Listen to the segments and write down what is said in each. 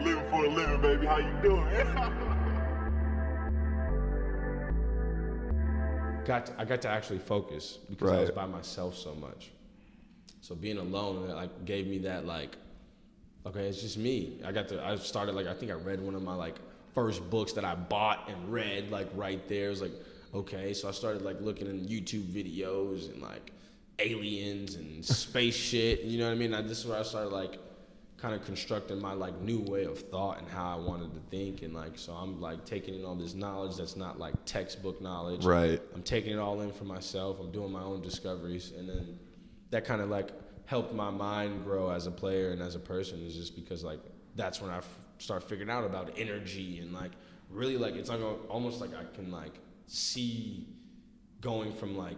Living for a living, baby. How you doing? I got to actually focus because I was by myself so much. So being alone, like, gave me that, like, okay, it's just me. I started, like, I think I read one of my, like, first books that I bought and read, like, right there. It was like, okay. So I started, like, looking in YouTube videos and, like, aliens and space shit. You know what I mean? This is where I started, like, kind of constructing my, like, new way of thought and how I wanted to think. And, like, so I'm, like, taking in all this knowledge that's not, like, textbook knowledge. Right. I'm taking it all in for myself. I'm doing my own discoveries. And then that kind of, like, helped my mind grow as a player and as a person, is just because, like, that's when I start figuring out about energy and, like, really, like, it's like almost like I can, like, see going from, like,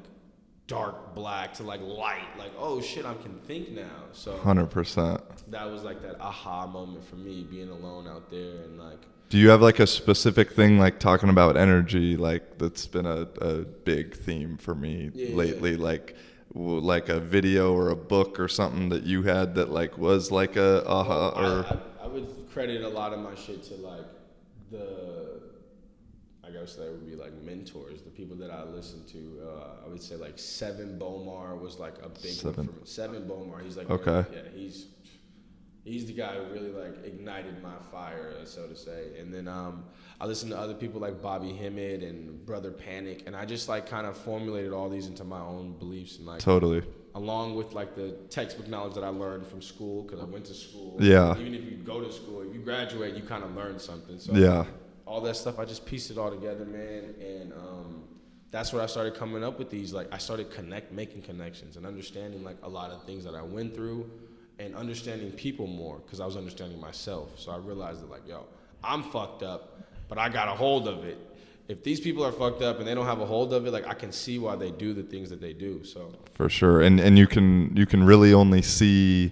dark black to, like, light, like, oh shit, I can think now. So 100%. that was, like, that aha moment for me, being alone out there. And, like, do you have, like, a specific thing, like, talking about energy, like, that's been a big theme for me lately, like a video or a book or something that you had that, like, was like a aha? Or I would credit a lot of my shit to, like, I guess that would be, like, mentors, the people that I listened to. I would say, like, Seven Bomar was, like, a big one for me. Seven Bomar, he's, like, okay. He's the guy who really, like, ignited my fire, so to say. And then I listened to other people like Bobby Hemmett and Brother Panic, and I just, like, kind of formulated all these into my own beliefs. And, like, totally. Along with, like, the textbook knowledge that I learned from school, because I went to school. Yeah. Even if you go to school, if you graduate, you kind of learn something. So yeah. All that stuff, I just pieced it all together, man. And that's where I started coming up with these. Like, I started making connections and understanding, like, a lot of things that I went through, and understanding people more, because I was understanding myself. So I realized that, like, yo, I'm fucked up, but I got a hold of it. If these people are fucked up and they don't have a hold of it, like, I can see why they do the things that they do. So for sure. And you can really only see,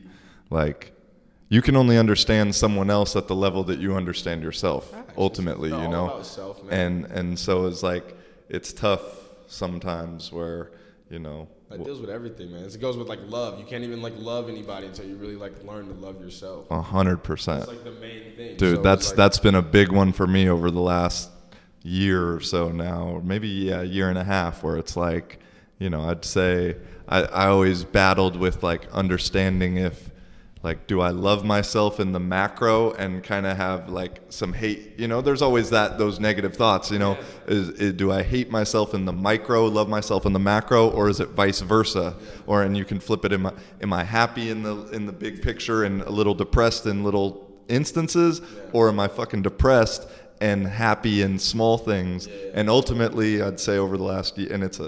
like, you can only understand someone else at the level that you understand yourself, ultimately, you know? All about self, man. And so it's like, it's tough sometimes where, you know. It deals with everything, man. It goes with, like, love. You can't even, like, love anybody until you really, like, learn to love yourself. 100%. That's, like, the main thing. Dude, so that's been a big one for me over the last year or so now, maybe a year and a half, where it's like, you know, I'd say I always battled with, like, understanding if, like, do I love myself in the macro and kind of have, like, some hate, you know, there's always those negative thoughts, you know, do I hate myself in the micro, love myself in the macro, or is it vice versa? Or, and you can flip it, am I happy in the big picture and a little depressed in little instances, or am I fucking depressed and happy in small things? And ultimately, I'd say over the last year, and it's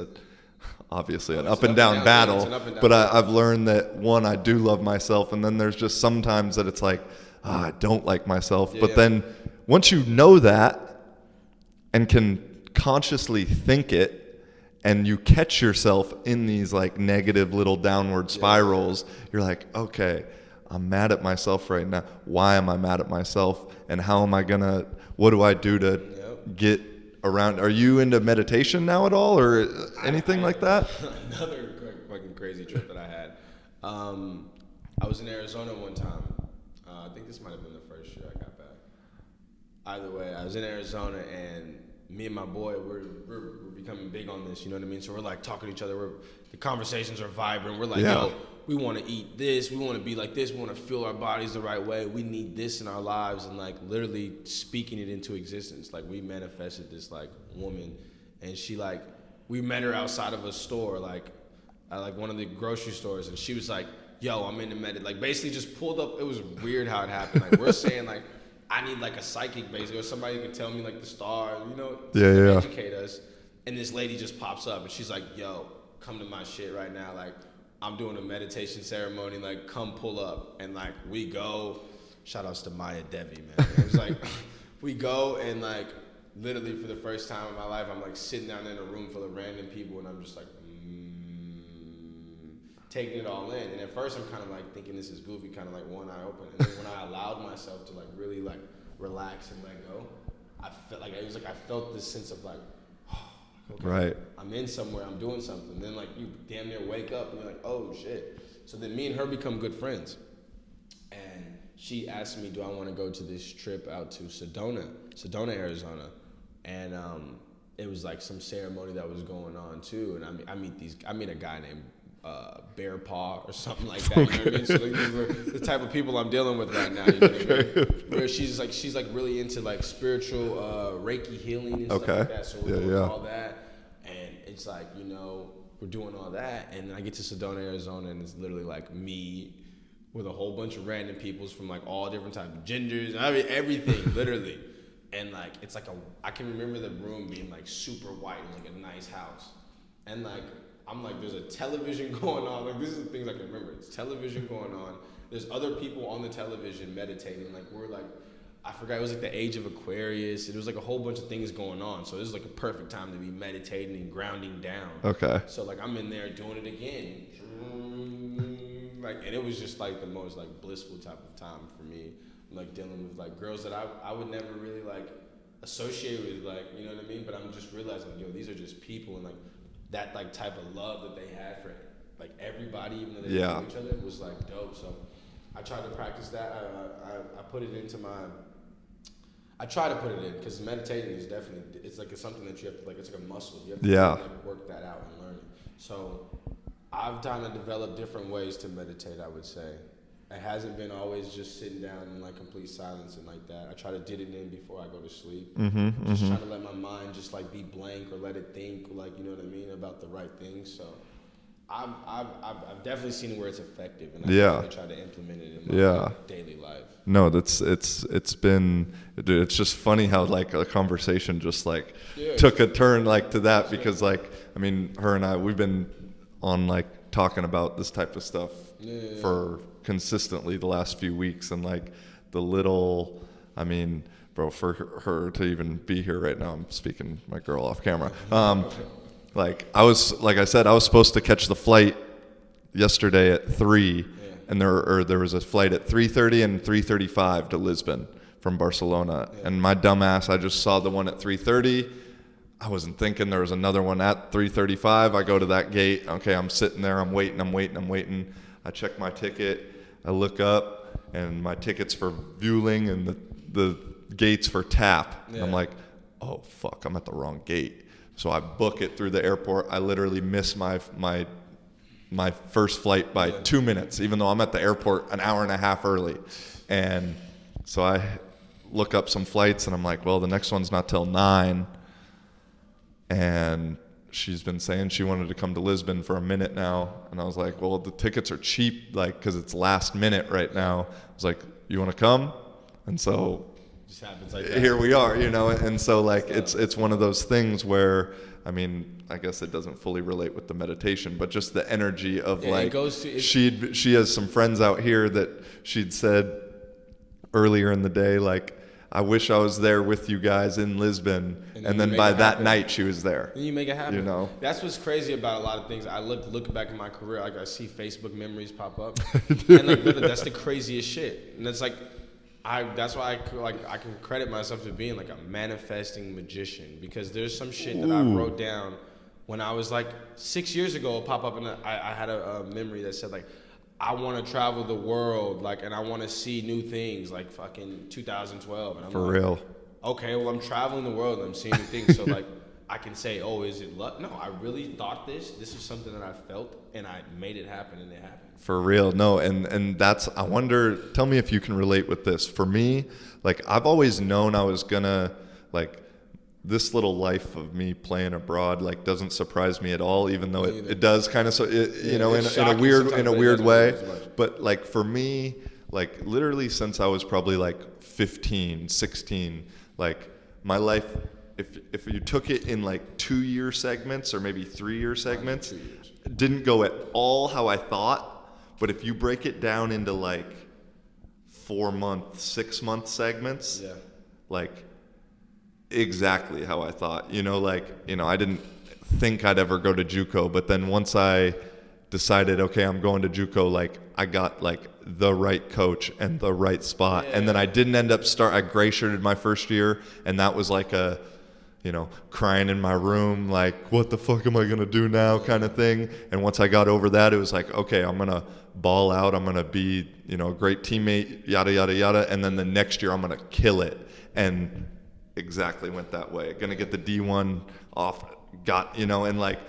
obviously an up and down battle, but I've learned that, one, I do love myself, and then there's just sometimes that it's like, I don't like myself. But then once you know that and can consciously think it, and you catch yourself in these, like, negative little downward spirals, you're like, okay, I'm mad at myself right now. Why am I mad at myself? And what do I do to get around? Are you into meditation now at all, or anything like that? Another fucking crazy trip that I had. I was in Arizona one time. I think this might have been the first year I got back. Either way, I was in Arizona, and me and my boy, we're becoming big on this, you know what I mean? So we're, like, talking to each other. The conversations are vibrant. We're like, yo, we want to eat this. We want to be like this. We want to feel our bodies the right way. We need this in our lives, and, like, literally speaking it into existence. Like, we manifested this, like, woman, and she, like, we met her outside of a store, like, at, like, one of the grocery stores, and she was like, yo, I'm into like, basically just pulled up. It was weird how it happened. Like, we're saying, like, I need, like, a psychic, basically, or somebody who can tell me, like, the stars, you know, to educate us. And this lady just pops up, and she's like, yo, come to my shit right now. Like, I'm doing a meditation ceremony. Like, come pull up. And, like, we go. Shout outs to Maya Devi, man. It was like, we go, and, like, literally for the first time in my life, I'm, like, sitting down in a room full of random people, and I'm just like, taking it all in. And at first I'm kind of, like, thinking this is goofy, kind of, like, one eye open. And then when I allowed myself to, like, really, like, relax and let go, I felt like, it was like I felt this sense of, like, okay, right, I'm in somewhere, I'm doing something. Then, like, you damn near wake up and you're like, oh shit. So then me and her become good friends. And she asked me, do I want to go to this trip out to Sedona, Arizona, and it was like some ceremony that was going on too, and I meet a guy named Bear Paw or something like that. You know what I mean? So like, these were the type of people I'm dealing with right now. You know what I mean? Where she's like really into like spiritual Reiki healing and stuff like that. So we're doing all that, and it's like, you know, we're doing all that, and I get to Sedona, Arizona, and it's literally like me with a whole bunch of random peoples from like all different types of genders. I mean, everything, literally. And like it's like I can remember the room being like super white. It was like a nice house, and like. I'm like, there's a television going on. Like, this is the things I can remember. It's television going on. There's other people on the television meditating. Like, we're like, I forgot, it was like the age of Aquarius. It was like a whole bunch of things going on. So this is like a perfect time to be meditating and grounding down. Okay. So like, I'm in there doing it again. Like, and it was just like the most like blissful type of time for me. Like dealing with like girls that I would never really like associate with, like, you know what I mean? But I'm just realizing, yo, these are just people, and like, that like type of love that they had for like everybody, even though they didn't know each other, was like dope. So I tried to practice that. I put it into I try to put it in, because meditating is definitely, it's something that you have to, like, it's like a muscle. You have to like work that out and learn it. So I've kind of developed different ways to meditate, I would say. It hasn't been always just sitting down in like complete silence and like that. I try to get it in before I go to sleep. Just trying to let my mind just like be blank, or let it think, like, you know what I mean, about the right things. So I've definitely seen where it's effective, and I definitely try to implement it in my daily life. No, it's just funny how like a conversation just like took a turn like to that, because like, I mean, her and I, we've been on like talking about this type of stuff for consistently the last few weeks, and like the little, I mean, bro, for her to even be here right now, I'm speaking my girl off camera. Like I was supposed to catch the flight yesterday at 3, and there was a flight at 3:30 and 3:35 to Lisbon from Barcelona, and my dumbass, I just saw the one at 3:30. I wasn't thinking there was another one at 3:35. I go to that gate. Okay, I'm sitting there. I'm waiting. I check my ticket. I look up, and my ticket's for Vueling, and the gate's for TAP. And I'm like, oh, fuck, I'm at the wrong gate. So I book it through the airport. I literally miss my first flight by 2 minutes, even though I'm at the airport an hour and a half early. And so I look up some flights, and I'm like, well, the next one's not till 9. And she's been saying she wanted to come to Lisbon for a minute now. And I was like, well, the tickets are cheap, like, because it's last minute right now. I was like, you want to come? And so just happens like that. Here we are, you know. And so like it's one of those things where, I mean, I guess it doesn't fully relate with the meditation, but just the energy of like, she has some friends out here that she'd said earlier in the day, like, I wish I was there with you guys in Lisbon, and then by that night she was there. And you make it happen. You know, that's what's crazy about a lot of things. I look back in my career, like I see Facebook memories pop up, and like that's the craziest shit. And it's like, that's why I can credit myself to being like a manifesting magician, because there's some shit that I wrote down when I was like 6 years ago. Pop up, and I had a memory that said like, I want to travel the world, like, and I want to see new things, like fucking 2012. And I'm for like, real. Okay, well, I'm traveling the world and I'm seeing new things. So like, I can say, oh, is it luck? No, I really thought this is something that I felt, and I made it happen, and it happened. For real. No, and that's, I wonder, tell me if you can relate with this. For me, like, I've always known I was gonna, like, this little life of me playing abroad, like, doesn't surprise me at all, even though it does kind of, so you know, in a weird way. But like, for me, like, literally since I was probably like 15, 16, like, my life, if you took it in like 2-year segments or maybe 3-year segments, didn't go at all how I thought. But if you break it down into like 4-month, 6-month segments, like, exactly how I thought. You know, like, you know, I didn't think I'd ever go to JUCO, but then once I decided, okay, I'm going to JUCO, like, I got like the right coach and the right spot. And then I didn't end up I gray shirted my first year, and that was like crying in my room, like, what the fuck am I going to do now kind of thing. And once I got over that, it was like, okay, I'm going to ball out. I'm going to be, a great teammate, yada, yada, yada. And then the next year I'm going to kill it. And exactly went that way. Going to get the D1 off, and like,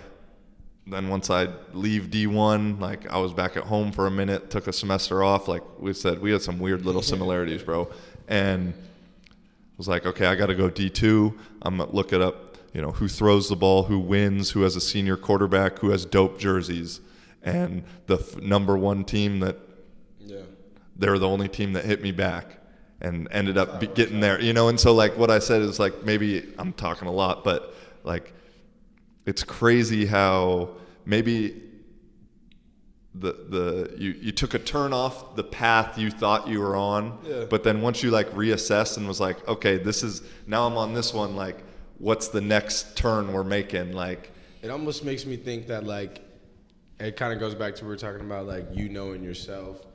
then once I leave D1, like I was back at home for a minute, took a semester off. Like we said, we had some weird little similarities, bro. And was like, okay, I got to go D2. I'm going to look it up, who throws the ball, who wins, who has a senior quarterback, who has dope jerseys. And the number one team they were the only team that hit me back and ended up getting there, And so like what I said is like, maybe I'm talking a lot, but like it's crazy how maybe you took a turn off the path you thought you were on, but then once you like reassessed and was like, okay, now I'm on this one, like what's the next turn we're making? Like it almost makes me think that like it kind of goes back to what we were talking about, like knowing yourself,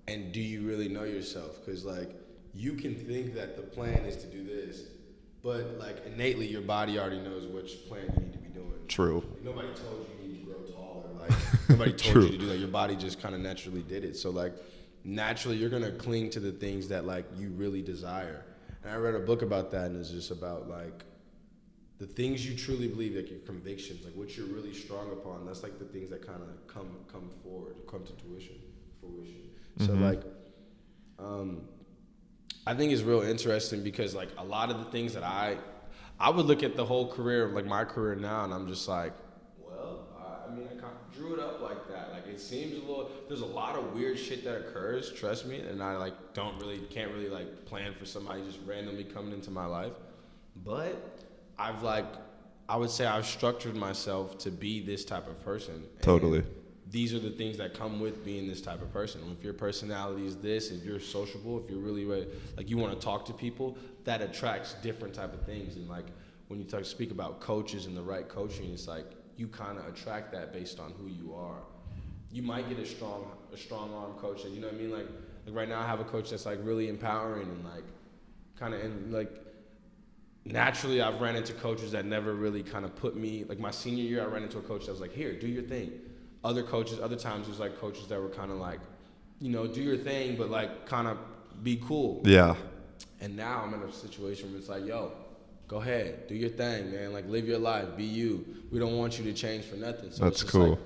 and do you really know yourself? Because like you can think that the plan is to do this, but like innately your body already knows which plan you need to be doing. True. Nobody told you need to grow taller. Like nobody told you to do that. Your body just kind of naturally did it. So like naturally you're gonna cling to the things that like you really desire. And I read a book about that, and it's just about like the things you truly believe, like your convictions, like what you're really strong upon. That's like the things that kind of come forward, come to fruition. So like, I think it's real interesting because like a lot of the things that I would look at the whole career, like my career now, and I'm just like, well, I mean, I kind of drew it up like that. Like it seems there's a lot of weird shit that occurs, trust me, and I like can't really like plan for somebody just randomly coming into my life. But I would say I've structured myself to be this type of person. Totally. These are the things that come with being this type of person. If your personality is this, if you're sociable, if you're really like you want to talk to people, that attracts different type of things. And like when you speak about coaches and the right coaching, it's like you kind of attract that based on who you are. You might get a strong arm coach that, you know what I mean? Like right now I have a coach that's like really empowering and like kind of, and like naturally I've ran into coaches that never really kind of put me, like my senior year I ran into a coach that was like, here, do your thing. Other times there's like coaches that were kind of like, do your thing, but like kind of be cool. Yeah. And now I'm in a situation where it's like, yo, go ahead, do your thing, man. Like live your life, be you. We don't want you to change for nothing. So that's it's just cool. Like,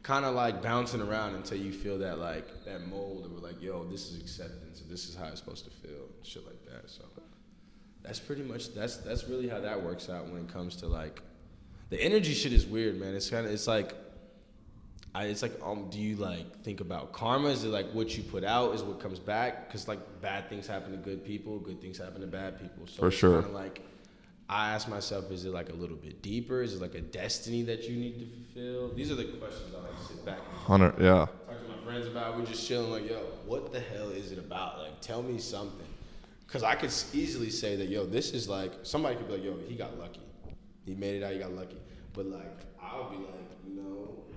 kind of like bouncing around until you feel that like that mold of like, yo, this is acceptance, and this is how it's supposed to feel, and shit like that. So that's pretty much that's really how that works out when it comes to like the energy shit is weird, man. It's like do you like think about karma? Is it like what you put out is what comes back? Because like bad things happen to good people, good things happen to bad people. So for sure. Kind of like I ask myself, is it like a little bit deeper? Is it like a destiny that you need to fulfill? These are the questions I like to sit back and talk to my friends about. We're just chilling like, yo, what the hell is it about? Like, tell me something. Because I could easily say that, yo, this is like, somebody could be like, yo, he got lucky. He made it out, he got lucky. But like, I'll be like,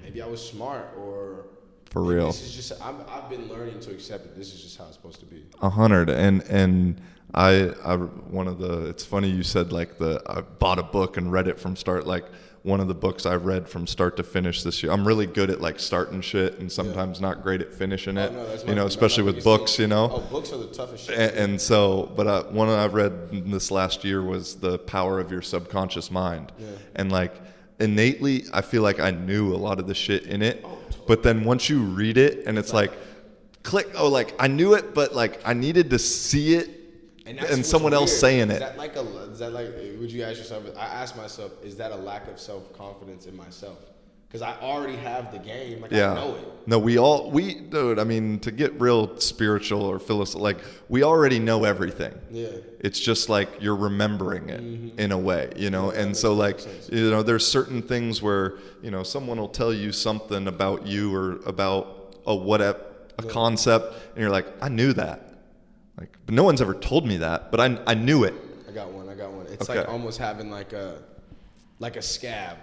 maybe I was smart, or for real. This is just I've been learning to accept that this is just how it's supposed to be. 100. And it's funny you said like I bought a book and read it from start. Like one of the books I read from start to finish this year. I'm really good at like starting shit and sometimes not great at finishing it. No, especially with books, Oh, books are the toughest shit. And so, but one I've read this last year was The Power of Your Subconscious Mind. Yeah. And like innately, I feel like I knew a lot of the shit in it. Oh, totally. But then once you read it and it's like click, like I knew it, but like I needed to see it. And someone else saying it. Is that like, would you ask yourself, I ask myself, is that a lack of self-confidence in myself? Because I already have the game, like I know it. No, dude, I mean, to get real spiritual or philosophical, like we already know everything. Yeah. It's just like you're remembering it in a way, and so like, there's certain things where, someone will tell you something about you or about a concept and you're like, I knew that. Like, but no one's ever told me that, but I knew it. I got one. It's like almost having like a scab.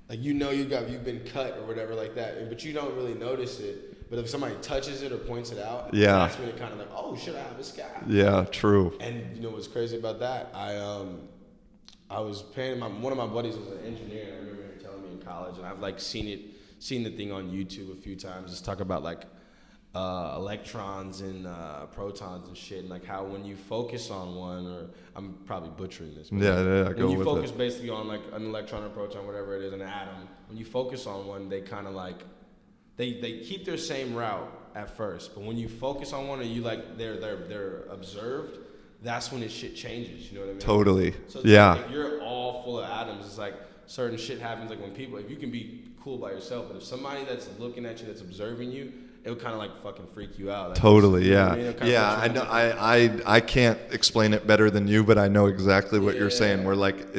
Like you've been cut or whatever like that, but you don't really notice it. But if somebody touches it or points it out, that's when it kind of like, oh shit, I have a scab. Yeah, true. And you know what's crazy about that? I was paying one of my buddies was an engineer, and I remember him telling me in college, and I've like seen the thing on YouTube a few times. Just talk about like electrons and protons and shit, and like how when you focus on one, or I'm probably butchering this. Yeah, when you focus basically on like an electron or proton, whatever it is, an atom. When you focus on one, they kind of like they keep their same route at first, but when you focus on one, or you like they're observed, that's when this shit changes. You know what I mean? Totally. So Yeah. Like if you're all full of atoms, it's like certain shit happens. Like when people, if you can be cool by yourself, but if somebody that's looking at you, that's observing you, it would kind of like fucking freak you out. Like, Totally, you know yeah. what I mean? Yeah, I know. I can't explain it better than you, but I know exactly what you're saying. Where like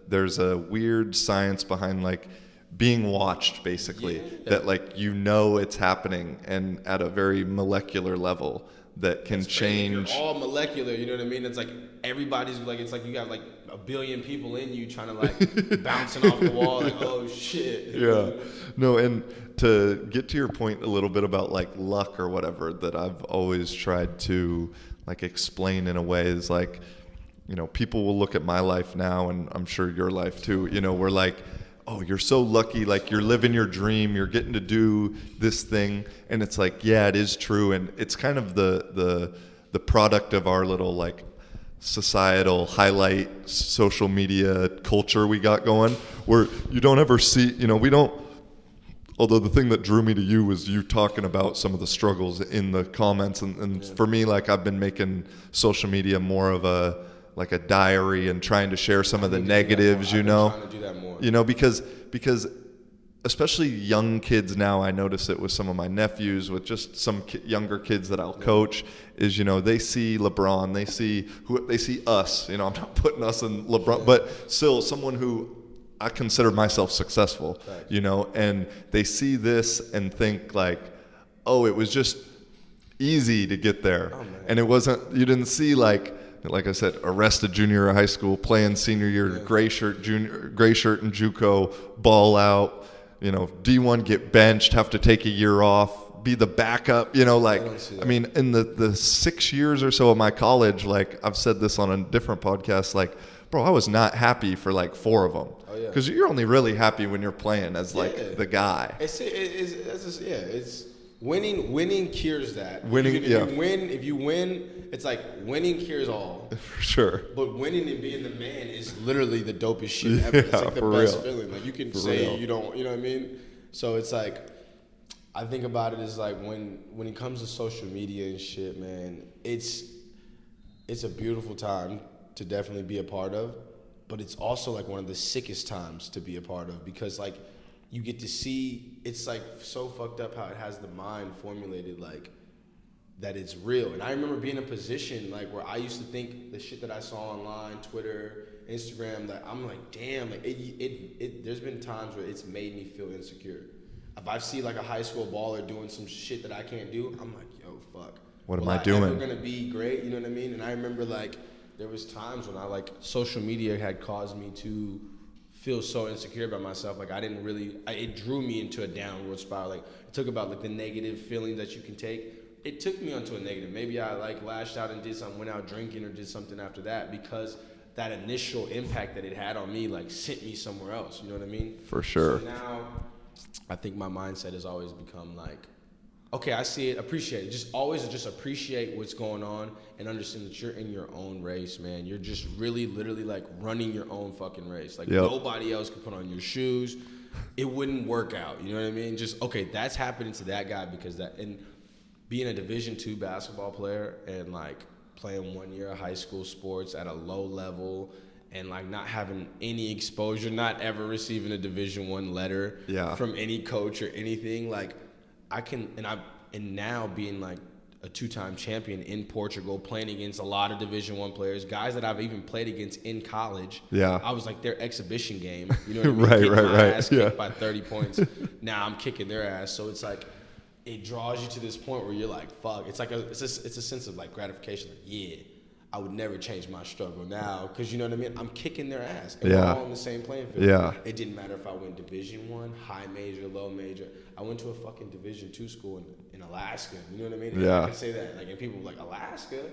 there's a weird science behind like being watched, basically. That like it's happening, and at a very molecular level that can change. You're all molecular, you know what I mean? It's like everybody's like, it's like you got like a billion people in you trying to like bouncing off the wall, like, oh shit. Yeah. No, and to get to your point a little bit about like luck or whatever, that I've always tried to like explain in a way is like, people will look at my life now, and I'm sure your life too, we're like, oh, you're so lucky, like you're living your dream, you're getting to do this thing. And it's like, yeah, it is true. And it's kind of the product of our little like societal highlight social media culture we got going, where you don't ever see, we don't, although the thing that drew me to you was you talking about some of the struggles in the comments. And for me, like I've been making social media more of a diary and trying to share some of the negatives, I've been trying to do that more. Because especially young kids now, I notice it with some of my nephews, with just some younger kids that I'll coach, is, they see LeBron, they see us, I'm not putting us in LeBron, but still someone who I consider myself successful, and they see this and think like, oh, it was just easy to get there. Oh, and it wasn't, you didn't see like I said, arrested junior year of high school, playing senior year, gray shirt in JUCO, ball out, D1 get benched, have to take a year off, be the backup, I mean, in the 6 years or so of my college, like I've said this on a different podcast, like, bro, I was not happy for like 4 of them. Oh, yeah. Because you're only really happy when you're playing as like the guy. It's winning cures that. If you win, it's like winning cures all. For sure. But winning and being the man is literally the dopest shit ever. It's like the best feeling. Like you can say you don't, you know what I mean? So it's like, I think about it as like when it comes to social media and shit, man, it's a beautiful time to definitely be a part of, but it's also like one of the sickest times to be a part of, because like you get to see, it's like so fucked up how it has the mind formulated like that it's real. And I remember being in a position like where I used to think the shit that I saw online, Twitter, Instagram, that I'm like, damn, like there's been times where it's made me feel insecure. If I see like a high school baller doing some shit that I can't do, I'm like, yo, fuck. What am I doing? Am I ever gonna be great? You know what I mean? And I remember like there was times when I like social media had caused me to feel so insecure about myself. Like I didn't really, it drew me into a downward spiral. Like it took about like the negative feelings that you can take. It took me onto a negative. Maybe I like lashed out and did something, went out drinking or did something after that, because that initial impact that it had on me like sent me somewhere else. You know what I mean? For sure. So now I think my mindset has always become like, okay, I see it, appreciate it. Just always just appreciate what's going on and understand that you're in your own race, man. You're just really literally like running your own fucking race. Like nobody else could put on your shoes. It wouldn't work out. You know what I mean? Just, okay, that's happening to that guy because that, and being a Division II basketball player and like playing 1 year of high school sports at a low level and like not having any exposure, not ever receiving a Division I letter from any coach or anything, like I can, and now being like a 2-time champion in Portugal, playing against a lot of Division I players, guys that I've even played against in college. Yeah, I was like their exhibition game. You know what I mean? Right. Ass kicked by 30 points. Now I'm kicking their ass. So it's like it draws you to this point where you're like, fuck. It's like it's a sense of like gratification. Like, yeah, I would never change my struggle now, because you know what I mean? I'm kicking their ass. And we're all on the same playing field. Yeah. It didn't matter if I went Division I, high major, low major. I went to a fucking Division II school in Alaska. You know what I mean? Yeah. I can say that. Like, and people were like, Alaska?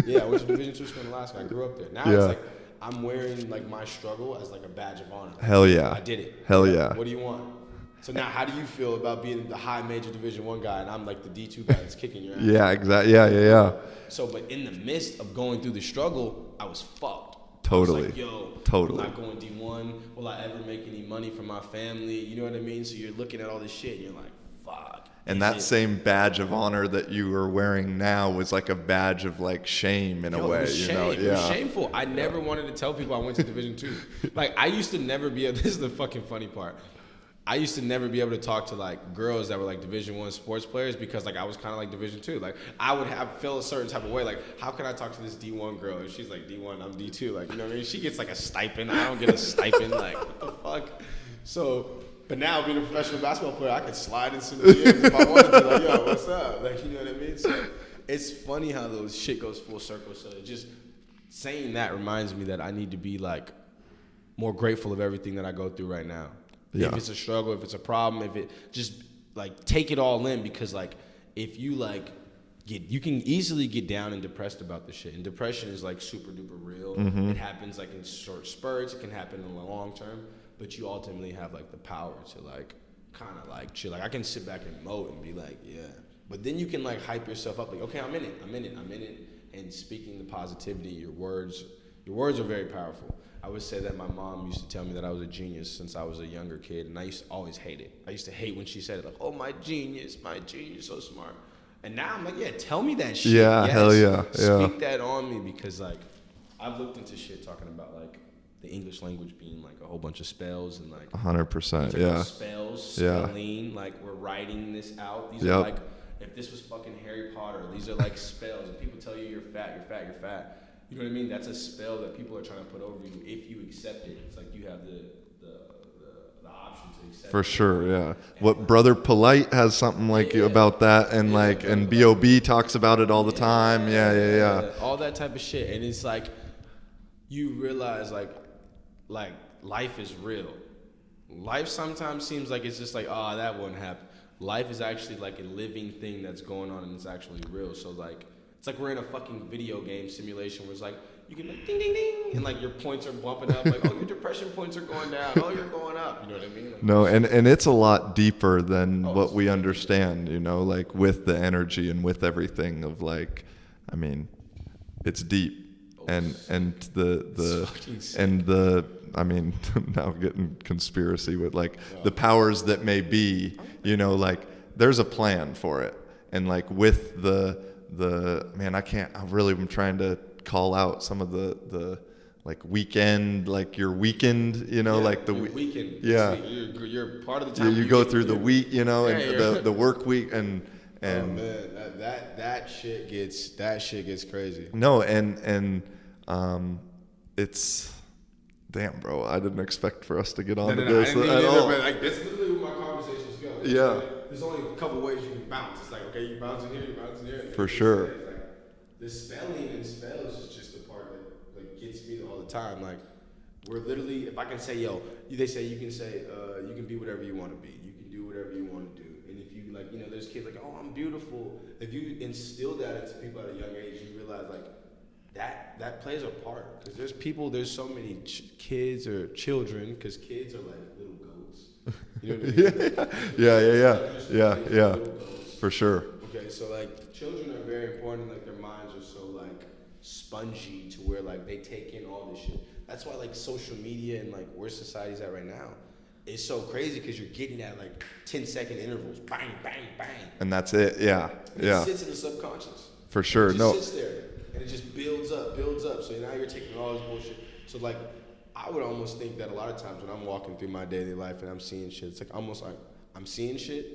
Yeah, I went to Division II school in Alaska. I grew up there. Now it's like, I'm wearing like my struggle as like a badge of honor. Hell yeah. I did it. Hell yeah. What do you want? So now, how do you feel about being the high major Division I guy, and I'm like the D2 guy that's kicking your ass? Yeah, exactly. Yeah. So, but in the midst of going through the struggle, I was fucked. Totally. I was like, yo, totally. I'm not going D1. Will I ever make any money for my family? You know what I mean? So you're looking at all this shit, and you're like, fuck. And that same badge of honor that you are wearing now was like a badge of like shame in a way, it was you know? It was shameful. I never wanted to tell people I went to Division II. Like, I used to never be able, this is the fucking funny part. I used to never be able to talk to like girls that were like Division I sports players because like I was kind of like Division II. Like I would feel a certain type of way. Like how can I talk to this D1 girl if she's like D1, I'm D2? Like, you know what I mean? She gets like a stipend. I don't get a stipend. Like what the fuck? So, but now being a professional basketball player, I could slide in some DMs if I wanted to. Like, yo, what's up? Like, you know what I mean? So it's funny how those shit goes full circle. So it just saying that reminds me that I need to be like more grateful of everything that I go through right now. Yeah. If it's a struggle, if it's a problem, if it just like take it all in, because like if you like you can easily get down and depressed about the shit. And depression is like super duper real. Mm-hmm. It happens like in short spurts. It can happen in the long term, but you ultimately have like the power to like kind of like chill. Like I can sit back and moat and be like, yeah. But then you can like hype yourself up. Like, okay, I'm in it. And speaking the positivity, your words are very powerful. I would say that my mom used to tell me that I was a genius since I was a younger kid, and I used to always hate it. I used to hate when she said it, like, oh, my genius, so smart. And now I'm like, yeah, tell me that shit. Yeah, yes. Hell yeah. Speak that on me, because, like, I've looked into shit talking about, like, the English language being, like, a whole bunch of spells and, like, 100%, yeah. Spells, yeah. spelling, like, we're writing this out. These are, like, if this was fucking Harry Potter, these are, like, spells. And people tell you you're fat. You know what I mean? That's a spell that people are trying to put over you if you accept it. It's like you have the option to accept For it. sure, yeah. What Brother Polite has something like about that, and like, and B.O.B. talks about it all the time. Yeah. All that type of shit. And it's like, you realize like life is real. Life sometimes seems like it's just like, oh, that wouldn't happen. Life is actually like a living thing that's going on, and it's actually real. So like, it's like we're in a fucking video game simulation where it's like, you can like ding, ding, ding, and like your points are bumping up. Like, oh, your depression points are going down. Oh, you're going up. You know what I mean? Like, no, and it's a lot deeper than what we understand, you know, like with the energy and with everything of like, I mean, it's deep. And I mean, now getting conspiracy with like the powers that may be, you know, like there's a plan for it. And like with the man, I'm trying to call out some of the like weekend, like your weekend, you know, like the weekend. Yeah. You're part of the time. You go through the week, you know, and the work week and oh man, that shit gets crazy. No, and it's damn, bro. I didn't expect for us to get on to this at all. But like that's literally where my conversations go. Yeah. Like, there's only a couple ways you can bounce. It's like, okay, you bounce in here, you bounce in here. For sure. Like, the spelling and spells is just the part that like gets me all the time. Like we're literally, if I can say, yo, they say you can say, you can be whatever you want to be. You can do whatever you want to do. And if you like, you know, there's kids like, oh, I'm beautiful. If you instill that into people at a young age, you realize like that plays a part. Because there's so many kids or children, because kids are like little goats. You know what I mean? Yeah. For sure. Okay, so like children are very important. Like their minds are so like spongy to where like they take in all this shit. That's why like social media and like where society's at right now is so crazy, because you're getting at like 10-second intervals, bang, bang, bang. And that's it. Yeah. It sits in the subconscious. For sure. It just sits there, and it just builds up. So now you're taking all this bullshit. So like, I would almost think that a lot of times when I'm walking through my daily life and I'm seeing shit, it's like almost like I'm seeing shit.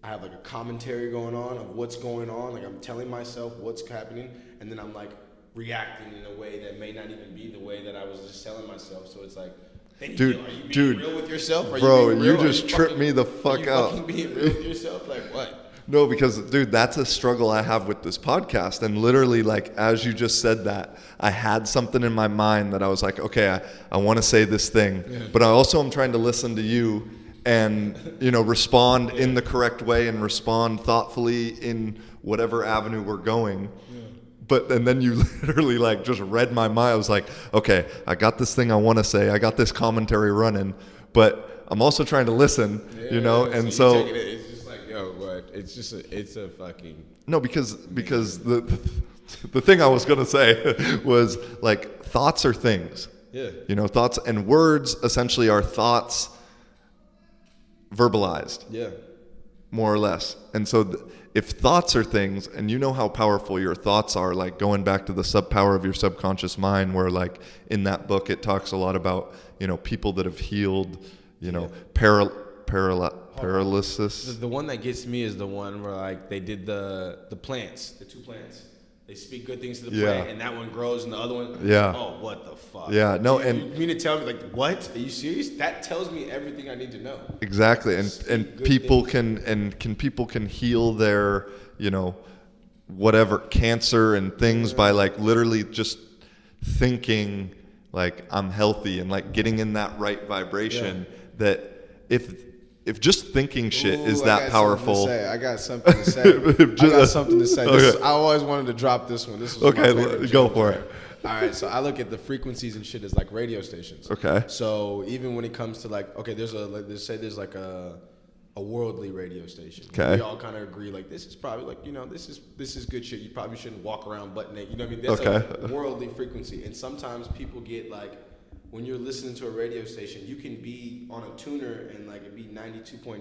I have like a commentary going on of what's going on. Like I'm telling myself what's happening, and then I'm like reacting in a way that may not even be the way that I was just telling myself. So it's like, dude, are you being real with yourself? Bro, you just tripped me the fuck out. Are you fucking being real with yourself? Like what? No, because dude, that's a struggle I have with this podcast. And literally, like, as you just said that, I had something in my mind that I was like, okay, I want to say this thing, but I also am trying to listen to you and, you know, respond in the correct way and respond thoughtfully in whatever avenue we're going. and then you literally like just read my mind. I was like, okay, I got this thing I want to say. I got this commentary running, but I'm also trying to listen, and so it's just like, yo, what? It's a fucking. No, because the thing I was gonna say was like thoughts are things. Yeah. Thoughts and words essentially are thoughts verbalized. Yeah. More or less. And so if thoughts are things, and you know how powerful your thoughts are, like going back to the power of your subconscious mind, where like in that book it talks a lot about people that have healed paralysis. The one that gets me is the one where like they did the plants, the two plants. They speak good things to the plant, and that one grows, and the other one. Yeah. Oh, what the fuck? Yeah. No, you and mean to tell me like what? Are you serious? That tells me everything I need to know. Exactly, and people can heal their whatever cancer and things by like literally just thinking like I'm healthy and like getting in that right vibration. That if just thinking shit is that powerful. I got something to say. Okay. I always wanted to drop this one. This was okay. My favorite Go joke. for it. All right, so I look at the frequencies and shit as like radio stations. Okay. So even when it comes to like, okay, there's like a worldly radio station. Okay. We all kind of agree like this is probably like this is good shit. You probably shouldn't walk around butt naked. You know what I mean? That's a worldly frequency, and sometimes people get like. When you're listening to a radio station, you can be on a tuner and like it be 92.9,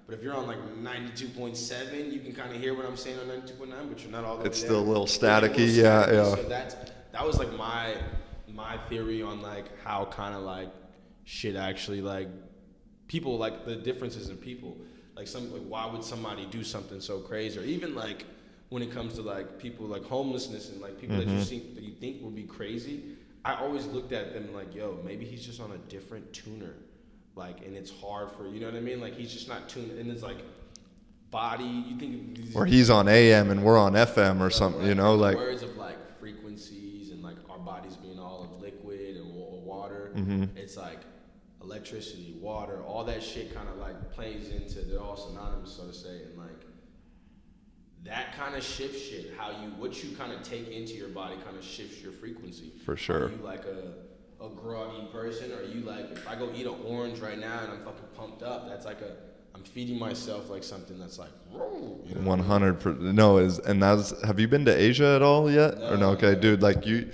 but if you're on like 92.7, you can kind of hear what I'm saying on 92.9, but you're not all the way there. It's still a little staticky, yeah. So that was like my theory on like how kind of like shit actually like people like the differences in people. Like why would somebody do something so crazy, or even like when it comes to like people like homelessness and like people that you think will be crazy. I always looked at them like, yo, maybe he's just on a different tuner. Like, and it's hard for, you know what I mean? Like, he's just not tuned. And it's like, body, you think. Or he's on AM and we're on FM or something, like. Words of like frequencies and like our bodies being all of liquid and water. It's like electricity, water, all that shit kind of like plays into, they're all synonymous, so to say. And like, that kind of shifts shit. What you kind of take into your body kind of shifts your frequency. For sure. Are you like a groggy person? Are you like, if I go eat an orange right now and I'm fucking pumped up, that's like I'm feeding myself like something that's like, 100%. No, have you been to Asia at all yet? No, or no? Okay, dude, like you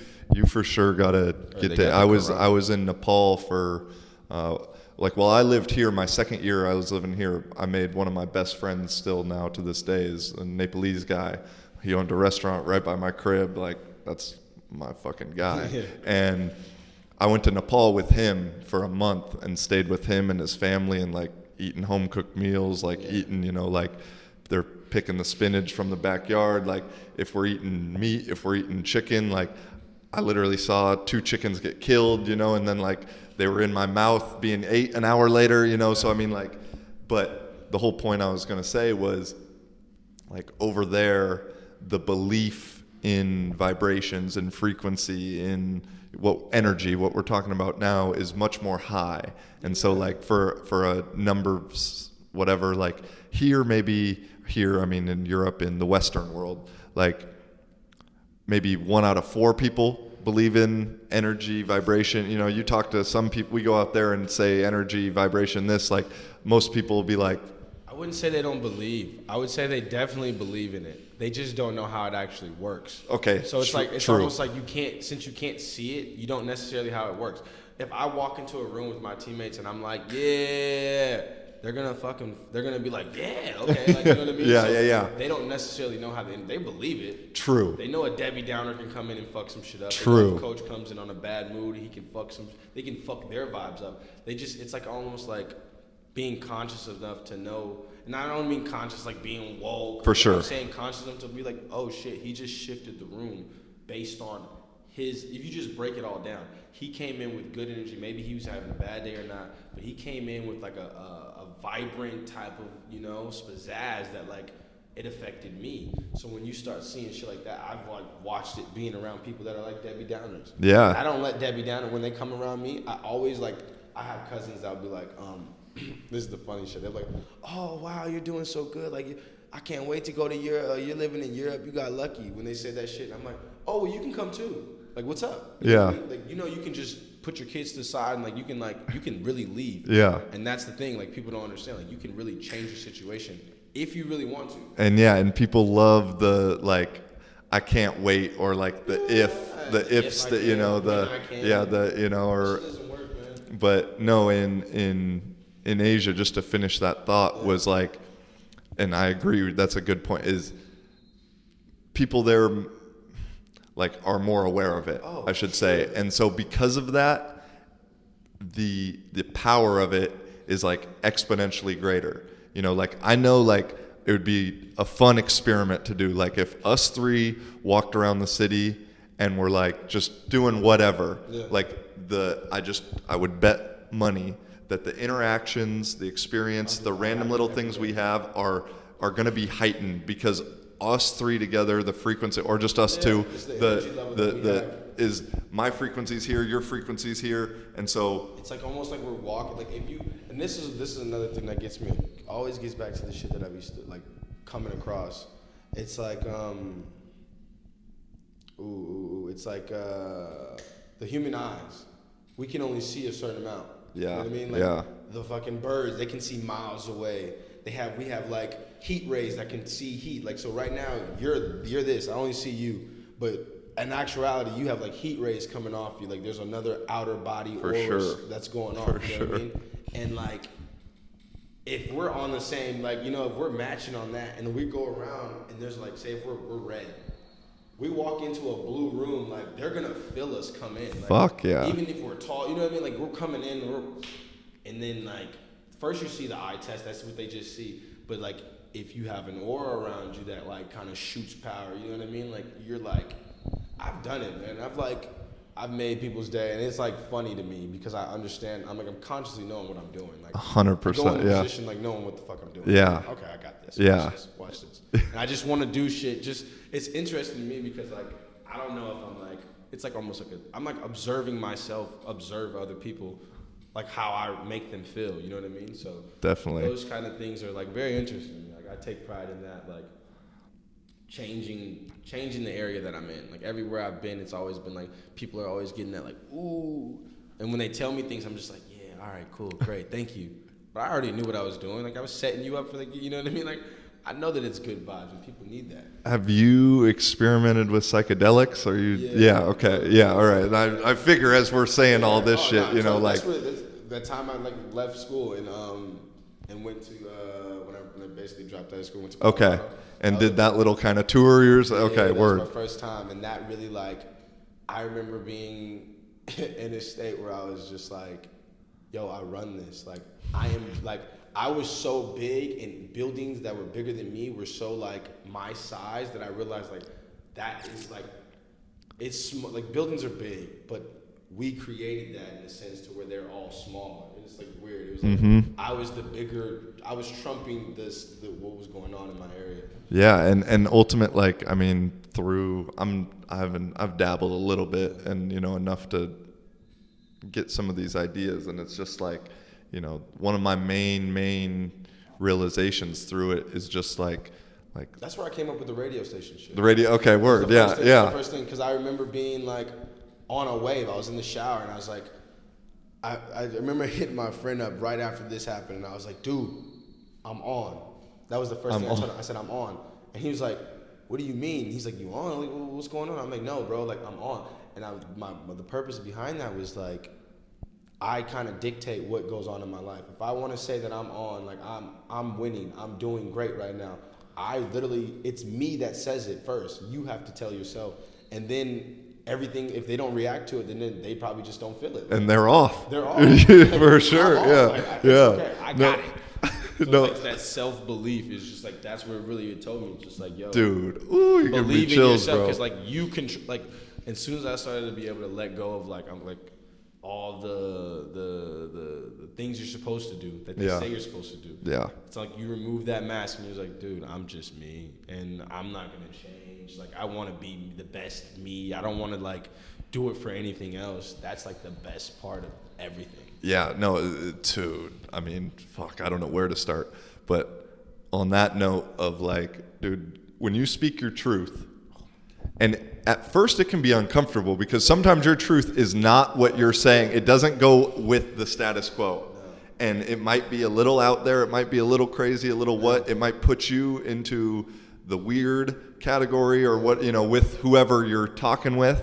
for sure gotta get to. I was in Nepal for. While I lived here, my second year I was living here, I made one of my best friends still now to this day is a Nepalese guy. He owned a restaurant right by my crib. Like, that's my fucking guy. And I went to Nepal with him for a month and stayed with him and his family and like eating home cooked meals, like eating, like they're picking the spinach from the backyard. Like if we're eating meat, if we're eating chicken, like I literally saw 2 chickens get killed, and then like they were in my mouth being ate an hour later, so I mean like, but the whole point I was going to say was like over there, the belief in vibrations and frequency in what we're talking about now is much more high. And so like for a number, whatever, like here, I mean in Europe, in the Western world, like maybe 1 out of 4 people believe in energy, vibration. You talk to some people, we go out there and say energy, vibration, this, like most people will be like. I wouldn't say they don't believe. I would say they definitely believe in it. They just don't know how it actually works. Okay. So it's almost like since you can't see it, you don't necessarily how it works. If I walk into a room with my teammates and I'm like, yeah, they're gonna be like, yeah, okay, like, you know what I mean? Yeah. They don't necessarily know how they believe it. True. They know a Debbie Downer can come in and fuck some shit up. True. If coach comes in on a bad mood, they can fuck their vibes up. It's like almost like being conscious enough to know, and I don't mean conscious like being woke. For sure. I'm saying conscious enough to be like, oh shit, he just shifted the room based on if you just break it all down. He came in with good energy. Maybe he was having a bad day or not, but he came in with like a vibrant type of, spizzazz that like it affected me. So when you start seeing shit like that, I've like watched it being around people that are like Debbie Downers. Yeah. I don't let Debbie Downer when they come around me. I always like, I have cousins that'll be like, this is the funny shit. They're like, oh wow, you're doing so good. Like I can't wait to go to Europe. You're living in Europe. You got lucky when they said that shit. I'm like, oh, well, you can come too. Like, what's up? You know what I mean? Like, you can just put your kids to the side and you can really leave. Yeah. And that's the thing. Like, people don't understand. Like, you can really change your situation if you really want to. And people love the I can't wait, or the ifs that or. Doesn't work, man. But no, in Asia, just to finish that thought, was and I agree, that's a good point, is people there are more aware of it, I should say. And so because of that, the power of it is exponentially greater. I know it would be a fun experiment to do, if us three walked around the city and we're just doing whatever, I would bet money that the interactions, the experience, the random little things we have are going to be heightened, because us three together, the frequency, or just us two, is my frequency's here, your frequency's here, and so it's almost like we're walking. And this is another thing that gets me. Always gets back to the shit that I've used to coming across. It's the human eyes. We can only see a certain amount. Yeah. You know what I mean? Yeah. The fucking birds, they can see miles away. We have heat rays that can see heat. So right now you're this. I only see you, but in actuality you have heat rays coming off you. There's another outer body aura that's going on. For you know what I mean? And if we're on the same, if we're matching on that, and we go around and there's say if we're red, we walk into a blue room, they're gonna feel us come in. Fuck yeah. Even if we're tall, you know what I mean? We're coming in, and then first you see the eye test, that's what they just see. But if you have an aura around you that kind of shoots power, you know what I mean? You're I've done it, man. I've made people's day, and it's funny to me because I understand. I'm consciously knowing what I'm doing. 100%. Going in Yeah. position, knowing what the fuck I'm doing. Yeah. Okay, I got this. Yeah. Watch this. And I just want to do shit. It's interesting to me because I don't know if I'm it's almost I'm observing myself, observe other people, how I make them feel. You know what I mean? So definitely those kind of things are very interesting to me. I take pride in that. Changing the area that I'm in. Everywhere I've been, it's always been people are always getting that ooh. And when they tell me things, I'm just yeah, all right, cool, great, thank you. But I already knew what I was doing. I was setting you up for you know what I mean? I know that it's good vibes and people need that. Have you experimented with psychedelics? Or you? Yeah. Okay. Yeah. All right. And I figure as we're saying all this shit, that's that time I left school and went to when I basically dropped out of school, went to Colorado. Okay. And did that little kind of tour of yours? Okay, that word. was my first time, and that really I remember being in a state where I was just yo, I run this. I am I was so big, and buildings that were bigger than me were so my size that I realized that is it's buildings are big, but we created that in a sense to where they're all small. And it's weird. It was I was the bigger. I was trumping what was going on in my area. Yeah, and ultimate through I've dabbled a little bit and enough to get some of these ideas, and it's just one of my main realizations through it is just that's where I came up with the radio station shit. The radio, okay, word, yeah. The first thing, because I remember being on a wave. I was in the shower and I was I remember hitting my friend up right after this happened, and I was dude, I'm on. That was the first thing I told him. I said, I'm on. And he was what do you mean? He's you on? What's going on? I'm no, bro, I'm on. And the purpose behind that was I kind of dictate what goes on in my life. If I want to say that I'm on, I'm winning, I'm doing great right now, it's me that says it first. You have to tell yourself. And then everything, if they don't react to it, then they probably just don't feel it. And they're off. They're off. For sure, yeah. Yeah. Okay, I got it. So No. that self-belief is just that's where really it told me. Just yo. Dude, ooh, you give me chills, bro. Because you can, as soon as I started to be able to let go of I'm all the things you're supposed to do that they say you're supposed to do. Yeah. It's you remove that mask and you're dude, I'm just me, and I'm not gonna change. I want to be the best me. I don't want to do it for anything else. That's the best part of everything. Yeah, no, dude. Fuck, I don't know where to start, but on that note of like, dude, when you speak your truth, and at first it can be uncomfortable because sometimes your truth is not what you're saying. It doesn't go with the status quo. And it might be a little out there. It might be a little crazy, a little what. It might put you into the weird category or what, with whoever you're talking with.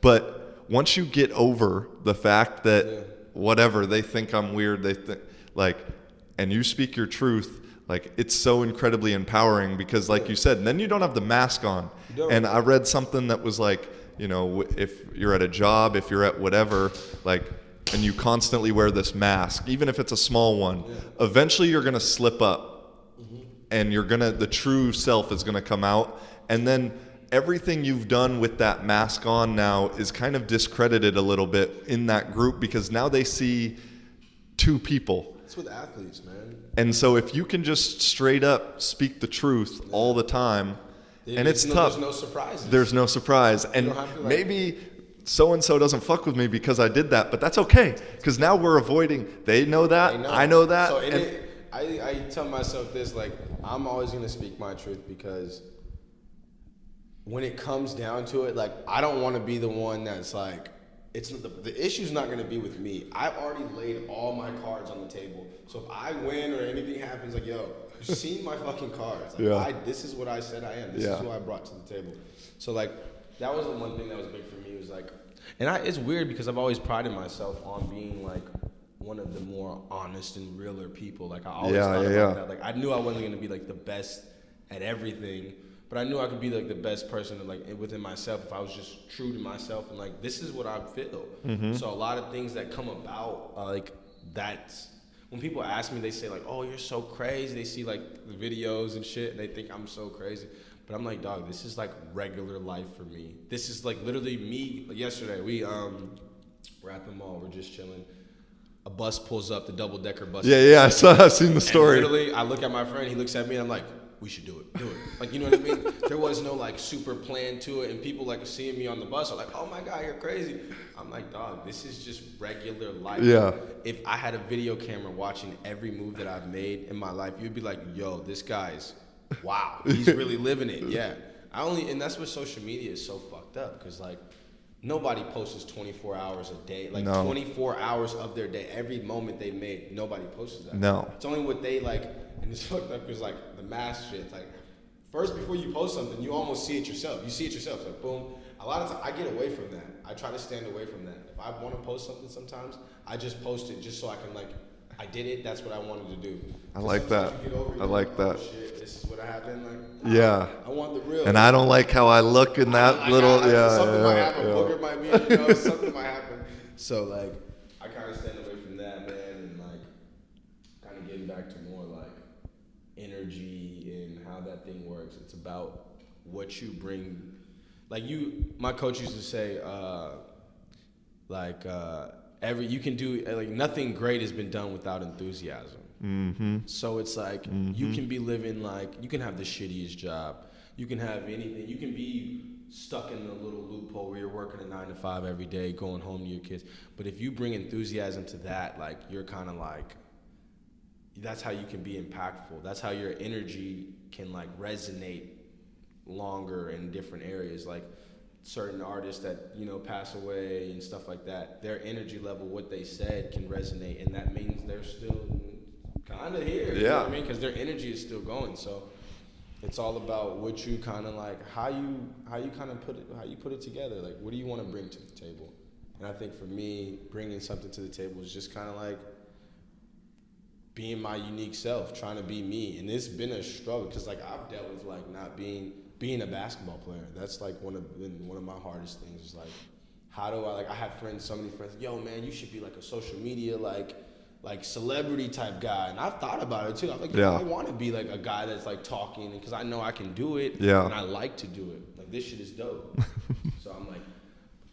But once you get over the fact that whatever, they think I'm weird, and you speak your truth, like, it's so incredibly empowering because, like you said, then you don't have the mask on. And I read something that was like, if you're at a job, if you're at whatever, like, and you constantly wear this mask, even if it's a small one, eventually you're going to slip up and the true self is going to come out. And then everything you've done with that mask on now is kind of discredited a little bit in that group because now they see two people. It's with athletes, man. And so if you can just straight up speak the truth all the time, and it's tough. There's no surprises. There's no surprise. And maybe so-and-so doesn't fuck with me because I did that, but that's okay. Because now we're avoiding, they know that, I know that. So I tell myself this, like, I'm always going to speak my truth because when it comes down to it, like, I don't want to be the one that's like, the issue's not going to be with me. I've already laid all my cards on the table. So if I win or anything happens, like, yo, you've seen my fucking cards. Like, this is what I said I am. This is who I brought to the table. So, like, that was the one thing that was big for me. Was like, it's weird because I've always prided myself on being like one of the more honest and realer people. Like, I always thought about that. Like, I knew I wasn't going to be like the best at everything, but I knew I could be like the best person like within myself if I was just true to myself and like, this is what I feel. So a lot of things that come about, like, that's when people ask me, they say like, oh, you're so crazy. They see like the videos and shit and they think I'm so crazy. But I'm like, dog, this is like regular life for me. This is like literally me. Like yesterday, we're at the mall, we're just chilling. A bus pulls up, the double-decker bus. Yeah, I've seen the story. And literally, I look at my friend, he looks at me, and I'm like, we should do it. Like, you know what I mean? There was no like super plan to it, and people like seeing me on the bus are like, oh my God, you're crazy. I'm like, dog, this is just regular life. Yeah. If I had a video camera watching every move that I've made in my life, you'd be like, yo, this guy's, wow, he's really living it. Yeah. And that's what social media is so fucked up, because like, nobody posts 24 hours a day, like 24 hours of their day, every moment they've made, nobody posts that. No. It's only what they like, and it's fucked up because like the mask shit, like first before you post something, you almost see it yourself. You see it yourself, it's like boom. A lot of times I get away from that. I try to stand away from that. If I want to post something sometimes, I just post it just so I can like, I did it, that's what I wanted to do. I like that. I like that. Oh, shit, this is what happened. Like, yeah. I want the real. And I don't like how I look in that little, something might happen. Booger might be, something might happen. So like, I kind of stand away from that, man, and like, kind of getting back to more like energy and how that thing works. It's about what you bring. Like my coach used to say, you can do, like, nothing great has been done without enthusiasm. Mm-hmm. So it's like, you can be living like, you can have the shittiest job. You can have anything. You can be stuck in a little loophole where you're working a 9 to 5 every day, going home to your kids. But if you bring enthusiasm to that, like, you're kind of like, that's how you can be impactful. That's how your energy can like resonate longer in different areas. Like, certain artists that, pass away and stuff like that, their energy level, what they said can resonate, and that means they're still kind of here. You know what I mean? Because their energy is still going. So it's all about what you kind of like, how you kind of put it together. Like, what do you want to bring to the table? And I think for me, bringing something to the table is just kind of like being my unique self, trying to be me. And it's been a struggle because like I've dealt with like not being a basketball player. That's like one of my hardest things is like, how do I have so many friends, yo man, you should be like a social media like celebrity type guy. And I've thought about it too. I'm like, I want to be like a guy that's like talking, because I know I can do it and I like to do it. Like, this shit is dope. So I'm like,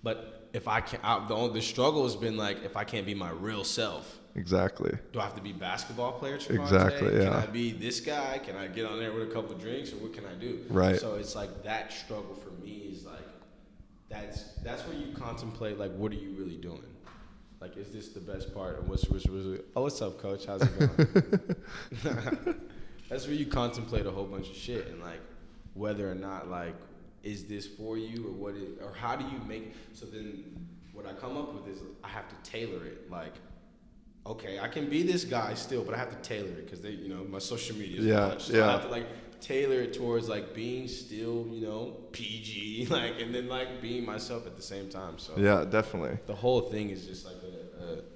but if I can't, the struggle has been like, if I can't be my real self. Exactly. Do I have to be basketball player, Travante? Exactly, yeah. Can I be this guy? Can I get on there with a couple of drinks, or what can I do? Right. So it's like that struggle for me is like, that's where you contemplate, like, what are you really doing? Like, is this the best part? And what's up, coach? How's it going? that's where you contemplate a whole bunch of shit and like whether or not like is this for you or how do you make so then what I come up with is I have to tailor it like okay I can be this guy still but I have to tailor it because they my social media is much so I have to like tailor it towards like being still PG like and then like being myself at the same time. So yeah, definitely. The whole thing is just like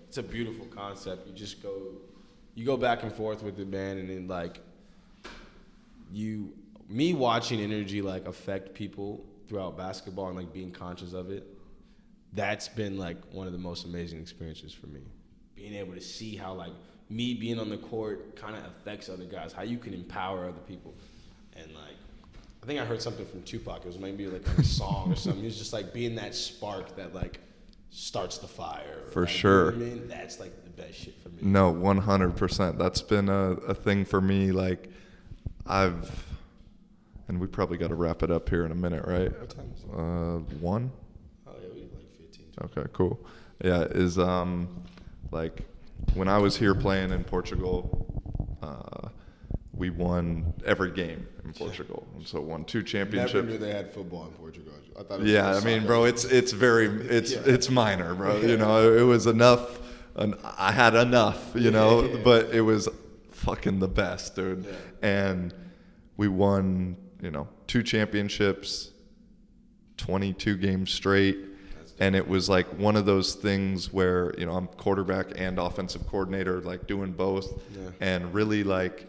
it's a beautiful concept. You go back and forth with the band, and then like me watching energy like affect people throughout basketball and like being conscious of it. That's been like one of the most amazing experiences for me. Being able to see how like me being on the court kind of affects other guys, how you can empower other people. And like, I think I heard something from Tupac. It was maybe like a song or something. He was just like being that spark that like starts the fire. For like, sure. You know what I mean? That's like the best shit for me. No, 100%. That's been a thing for me. Like, and we probably got to wrap it up here in a minute, right? What time is it? 1? Oh yeah, we have like 15. Okay, cool. Yeah, is like when I was here playing in Portugal, we won every game in Portugal, and so won 2 championships. Never knew they had football in Portugal. I thought. It was Yeah, I mean, bro, it's minor, bro. It was enough. I had enough, but it was fucking the best, dude. Yeah. And we won, 2 championships, 22 games straight. And it was like one of those things where, I'm quarterback and offensive coordinator, like doing both. Yeah. And really like,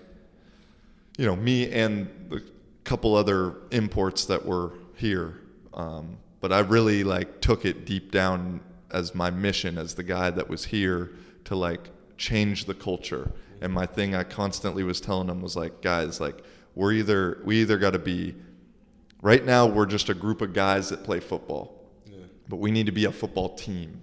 me and the couple other imports that were here. But I really like took it deep down as my mission as the guy that was here to like change the culture. And my thing I constantly was telling them was like, guys, like we either got to be, right now we're just a group of guys that play football. But we need to be a football team.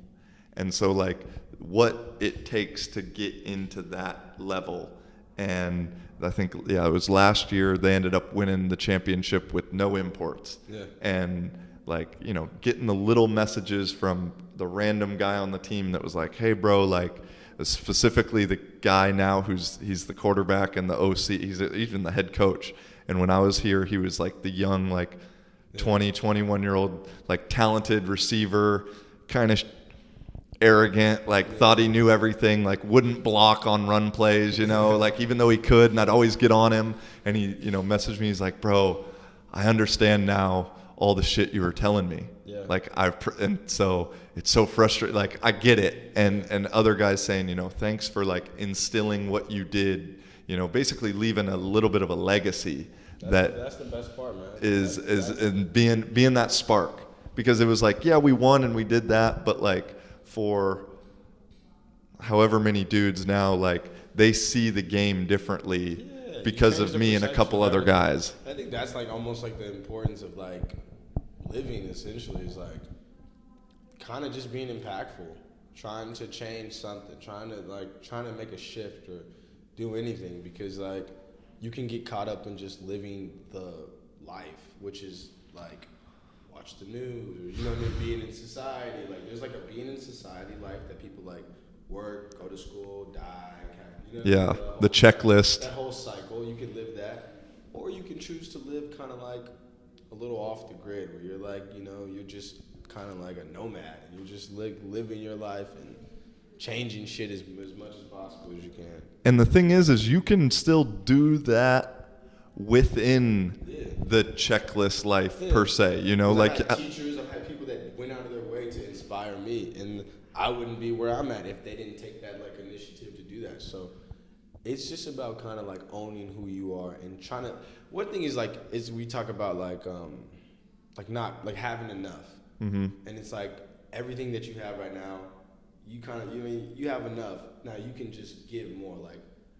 And so like what it takes to get into that level. And I think, it was last year they ended up winning the championship with no imports. Yeah. And like, getting the little messages from the random guy on the team that was like, hey bro, like specifically the guy now he's the quarterback and the OC, he's even the head coach. And when I was here, he was like the young, like 21-year-old, like talented receiver, kind of arrogant, like thought he knew everything, like wouldn't block on run plays, like even though he could, and I'd always get on him. And he, messaged me, he's like, bro, I understand now all the shit you were telling me. Yeah. Like and so it's so frustrating. Like I get it. And other guys saying, thanks for like instilling what you did, basically leaving a little bit of a legacy. That's the best part, man. Is being that spark, because it was like, yeah, we won and we did that, but like for however many dudes now, like they see the game differently because of me and a couple other guys. I think that's like almost like the importance of like living essentially is like kind of just being impactful, trying to change something, trying to make a shift or do anything, because like you can get caught up in just living the life, which is like watch the news or being in society. Like there's like a being in society life that people like work, go to school, die, the checklist. That whole cycle, you can live that, or you can choose to live kind of like a little off the grid, where you're like, you're just kind of like a nomad, and you're just living your life and changing shit as much as possible as you can. And the thing is you can still do that within the checklist life per se, I've had teachers, I've had people that went out of their way to inspire me, and I wouldn't be where I'm at if they didn't take that like initiative to do that. So it's just about kind of like owning who you are and trying to. One thing is like we talk about like not like having enough, and it's like everything that you have right now. You kind of, you have enough. Now you can just give more,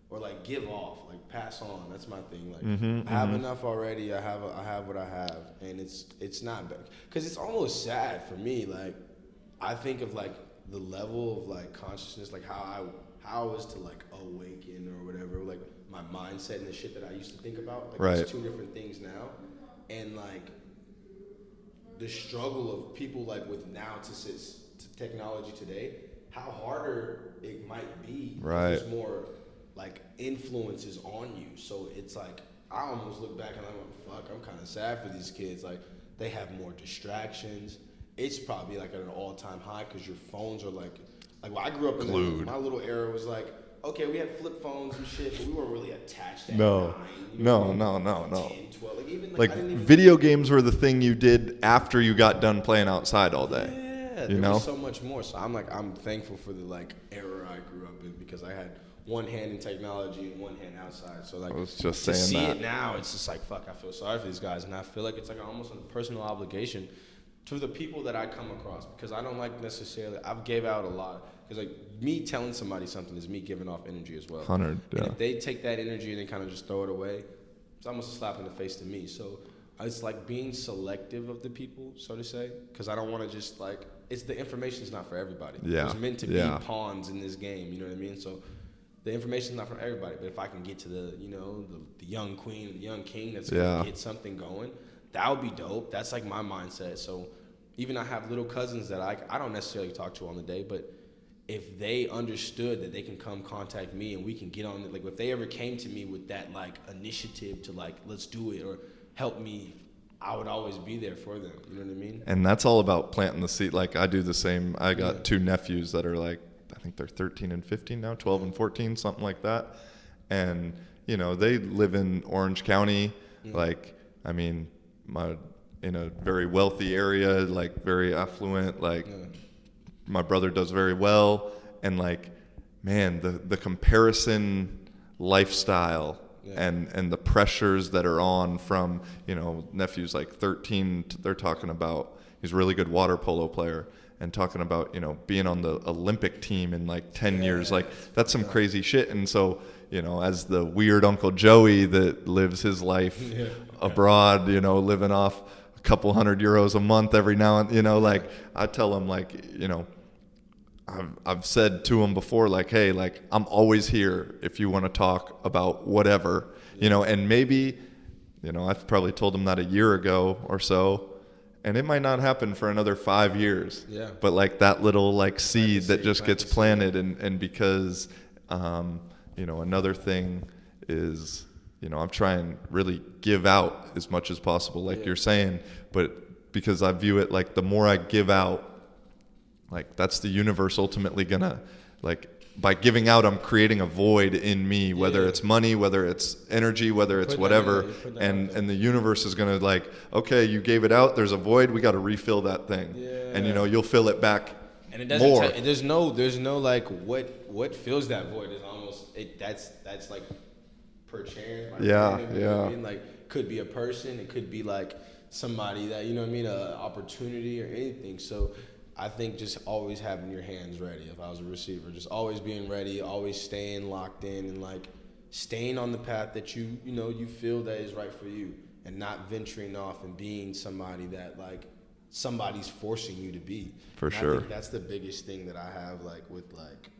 or give off, pass on. That's my thing. Like I have enough already. I have what I have, and it's not bad. Because it's almost sad for me. Like I think of like the level of like consciousness, like how I was to like awaken or whatever, like my mindset and the shit that I used to think about. Like right. There's 2 different things now, and like the struggle of people like with now to technology today. How harder it might be. Right. There's more like influences on you. So it's like I almost look back and I'm like, fuck, I'm kind of sad for these kids. Like they have more distractions. It's probably like at an all-time high because your phones are like when I grew up in my little era was like, okay, we had flip phones and shit, but we weren't really attached to No. 9, no. 10, 12, like even like video games were the thing you did after you got done playing outside all day. Yeah, you there know? was so much more. So I'm thankful for the like era I grew up in because I had one hand in technology and one hand outside. So like I was just to saying see that. it now, it's just like fuck. I feel sorry for these guys, and I feel like it's like almost a personal obligation to the people that I come across because I don't like necessarily. I've gave out a lot because like me telling somebody something is me giving off energy as well. 100. Yeah. And if they take that energy and then kind of just throw it away, it's almost a slap in the face to me. So it's like being selective of the people, so to say, because I don't want to just like it's the information's not for everybody. Yeah. It's meant to be pawns in this game. You know what I mean? So the information's not for everybody. But if I can get to the the young queen, the young king that's gonna get something going, that would be dope. That's like my mindset. So even I have little cousins that I don't necessarily talk to on the day, but if they understood that they can come contact me and we can get on it, like if they ever came to me with that like initiative to like let's do it or help me, I would always be there for them. You know what I mean? And that's all about planting the seed. Like I do the same. I got 2 nephews that are like, I think they're 13 and 15 now, 12 and 14, something like that. And, they live in Orange County. Like, I mean, in a very wealthy area, like very affluent, like my brother does very well. And like, man, the comparison lifestyle and the pressures that are on from, nephews like 13, they're talking about, he's a really good water polo player and talking about, being on the Olympic team in like 10 years, like that's some crazy shit. And so, as the weird Uncle Joey that lives his life abroad, living off a couple €100 a month every now and, like I tell him like, I've said to him before, like, hey, like I'm always here if you want to talk about whatever, and maybe, I've probably told him that a year ago or so, and it might not happen for another 5 years. Yeah. But like that little like seed that just gets planted, and because, another thing is, I'm trying really give out as much as possible, like you're saying, but because I view it like the more I give out, like that's the universe ultimately gonna, like by giving out, I'm creating a void in me, whether it's money, whether it's energy, whether it's whatever, and the universe is gonna like, okay, you gave it out, there's a void, we got to refill that thing, and you'll fill it back. And it doesn't. More. There's no like what fills that void is almost it. That's like per chance. Like, random, you know what I mean? Like could be a person, it could be like somebody that an opportunity or anything. So I think just always having your hands ready. If I was a receiver, just always being ready, always staying locked in, and like staying on the path that you feel that is right for you, and not venturing off and being somebody that like somebody's forcing you to be. For and sure. I think that's the biggest thing that I have like with like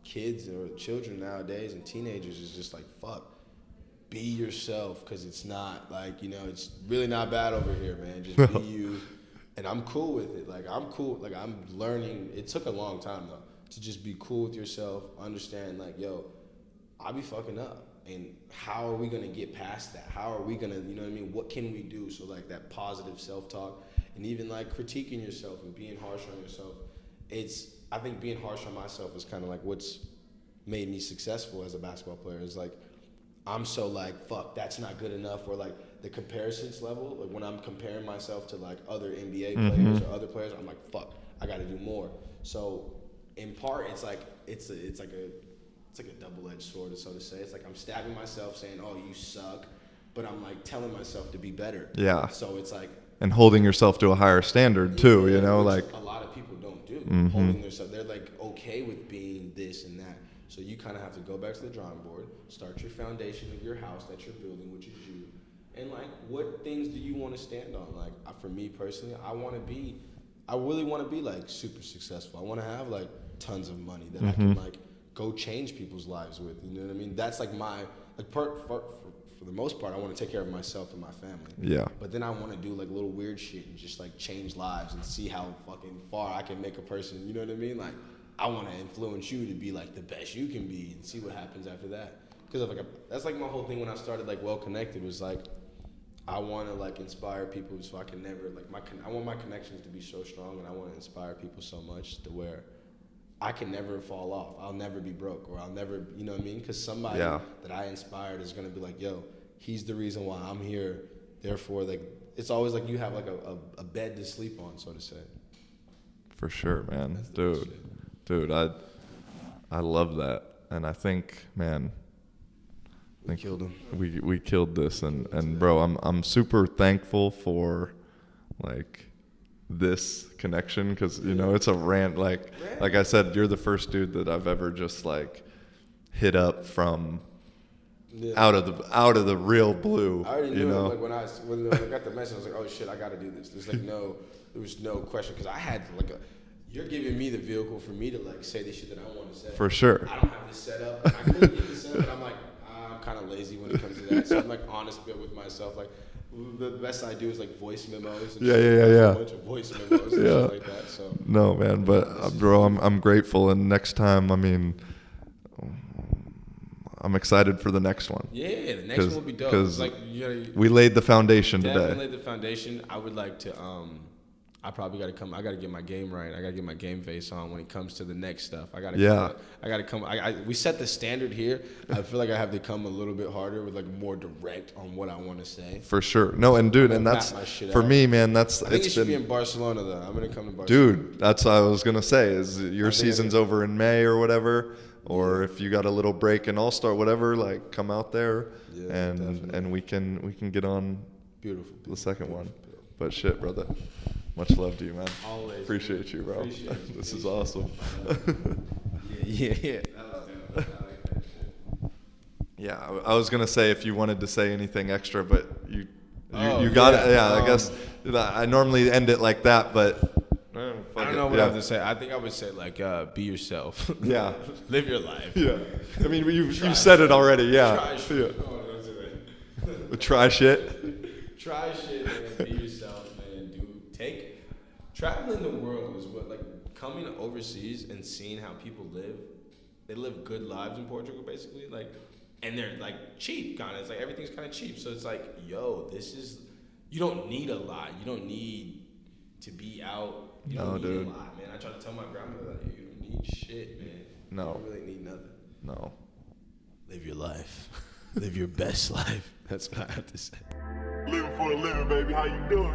kids or children nowadays and teenagers is just like fuck. Be yourself, because it's not like it's really not bad over here, man. Just be you. And I'm cool with it. Like, I'm cool. Like, I'm learning. It took a long time, though, to just be cool with yourself, understand, like, yo, I be fucking up. And how are we going to get past that? How are we going to, what can we do? So, like, that positive self-talk and even, like, critiquing yourself and being harsh on yourself. I think being harsh on myself is kind of, like, what's made me successful as a basketball player. Is, like, I'm so, like, fuck, that's not good enough. Or, like, the comparisons level, like when I'm comparing myself to like other NBA players or other players, I'm like, fuck, I got to do more. So in part, it's like a double-edged sword, so to say. It's like I'm stabbing myself, saying, "Oh, you suck," but I'm like telling myself to be better. Yeah. So it's like and holding yourself to a higher standard too, which like a lot of people don't do. Holding themselves, they're like okay with being this and that. So you kind of have to go back to the drawing board, start your foundation of your house that you're building, which is you. And like, what things do you want to stand on? Like, for me personally, I really want to be like super successful. I want to have like tons of money that I can like go change people's lives with. You know what I mean? That's like my like for the most part, I want to take care of myself and my family. Yeah. But then I want to do like little weird shit and just like change lives and see how fucking far I can make a person. You know what I mean? Like, I want to influence you to be like the best you can be and see what happens after that. Because that's like my whole thing when I started like Well Connected was like, I want to like inspire people so I can never like I want my connections to be so strong, and I want to inspire people so much to where I can never fall off. I'll never be broke, or I'll never, you know what I mean? Because somebody that I inspired is gonna be like, yo, he's the reason why I'm here. Therefore, like it's always like you have like a bed to sleep on, so to say. For sure, man, dude, I love that, and I think, man. We killed him. We killed this, and bro, I'm super thankful for like this connection, because you know it's a rant. Like I said, you're the first dude that I've ever just like hit up from out of the real blue. I already knew it. Like when I got the message, I was like, oh shit, I got to do this. There was no question, because I had like you're giving me the vehicle for me to like say the shit that I want to say. For sure. I don't have this set up. I couldn't get this set up, but I'm like, I'm kind of lazy when it comes to that. So I'm like honest with myself. Like the best I do is like voice memos. And yeah. A bunch of voice memos and shit like that. So no, man, but bro, I'm grateful, and next time, I mean, I'm excited for the next one. Yeah, the next one will be dope. Because like, we laid the foundation today. Definitely laid the foundation. I would like to. I probably got to come. I got to get my game right. I got to get my game face on when it comes to the next stuff. I got to come. We set the standard here. I feel like I have to come a little bit harder with like more direct on what I want to say. For sure. No, and dude, and that's for me, man. I think it should be in Barcelona though. I'm gonna come to Barcelona. Dude, that's what I was gonna say. Is your season's over in May or whatever, or if you got a little break in All-Star, whatever, like come out there, and we can get on the second one. But shit, brother. Much love to you, man. Always. Appreciate you, bro. This is awesome. Yeah. Yeah, I was gonna say if you wanted to say anything extra, but you got it. Yeah, I guess I normally end it like that, but I don't know what I have to say. I think I would say like, be yourself. Yeah. Live your life. Yeah. I mean, you said it already. Yeah. Try shit. Yeah. Oh, that's it. Try shit. Try shit, man. Be yourself, man. Traveling the world is what, like, coming overseas and seeing how people live. They live good lives in Portugal, basically. Like, and they're like cheap, kind of. It's like everything's kind of cheap. So it's like, yo, you don't need a lot. You don't need to be out. You don't need a lot, man. I try to tell my grandmother, like, you don't need shit, man. No. You don't really need nothing. No. Live your life. Live your best life. That's what I have to say. Living for a living, baby. How you doing?